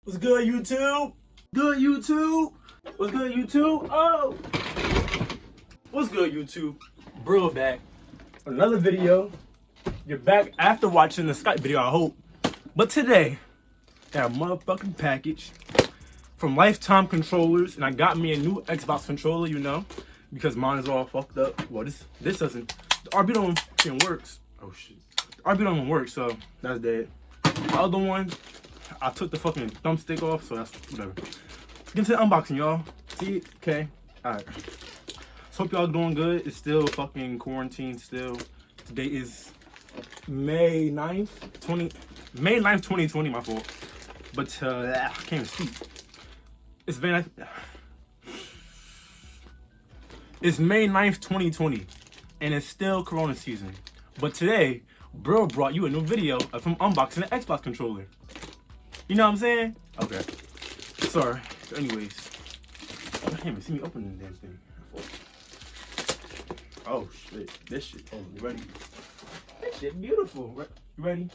What's good, YouTube? Good, YouTube? What's good, YouTube? Oh! What's good, YouTube? Bro back. Another video. You're back after watching the Skype video, I hope. But today, got a motherfucking package from LifeTime controllers, and I got me a new Xbox controller, you know, because mine is all fucked up. Well, this doesn't. The RB don't even works. Oh shit. The RB don't even work, so that's dead. The other one, I took the fucking thumbstick off, so that's whatever. Let's get into the unboxing, y'all. See? Okay. Alright. So hope y'all doing good. It's still fucking quarantine still. Today is May 9th, 2020, my fault. But I can't even speak. It's May 9th, 2020. And it's still Corona season. But today, bro brought you a new video of him unboxing an Xbox controller. You know what I'm saying? Okay. Sorry. So anyways. I can't even see me opening the damn thing. Oh shit. This shit. Oh, you ready? This shit beautiful. You ready?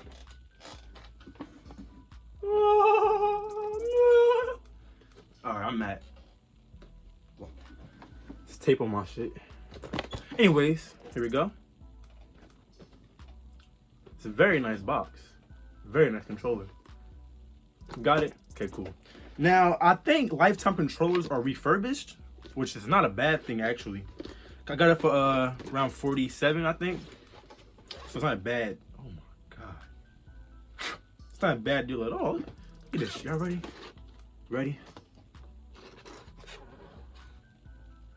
Oh, no. Alright, I'm mad. Let's tape on my shit. Anyways, here we go. It's a very nice box. Very nice controller. Got it? Okay, cool. Now, I think LifeTime controllers are refurbished, which is not a bad thing, actually. I got it for around 47, I think. So it's not bad. Oh my god. It's not a bad deal at all. Look at this. Y'all ready? Ready?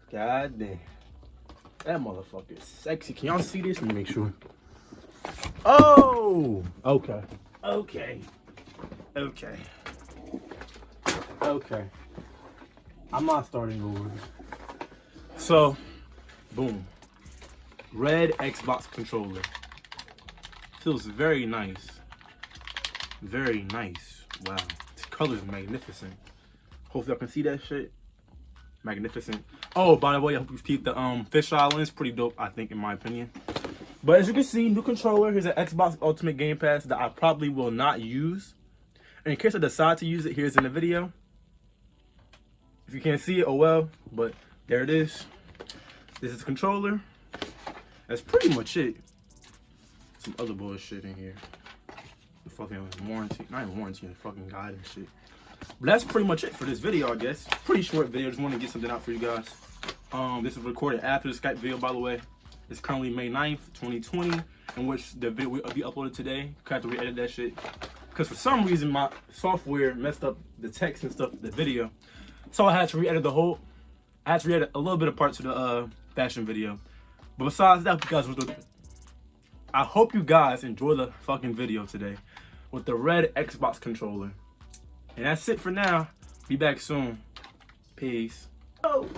God damn. That motherfucker is sexy. Can y'all see this? Let me make sure. Oh! Okay. Okay. Okay. Okay. I'm not starting over. So, boom. Red Xbox controller. Feels very nice. Very nice. Wow. This color is magnificent. Hopefully I can see that shit. Magnificent. Oh, by the way, I hope you keep the fisheye lens. Pretty dope, I think, in my opinion. But as you can see, new controller. Here's an Xbox Ultimate Game Pass that I probably will not use. And in case I decide to use it, here's in the video. If you can't see it, oh well. But there it is. This is the controller. That's pretty much it. Some other bullshit in here. The fucking warranty. Not even warranty, the fucking guide and shit. But that's pretty much it for this video, I guess. Pretty short video. Just want to get something out for you guys. This is recorded after the Skype video, by the way. It's currently May 9th, 2020, in which the video will be uploaded today. I have to re-edit that shit. Because for some reason, my software messed up the text and stuff, the video. So I had to re-edit I had to re-edit a little bit of parts of the fashion video. But besides that, you guys, I hope you guys enjoy the fucking video today with the red Xbox controller. And that's it for now. Be back soon. Peace. Oh.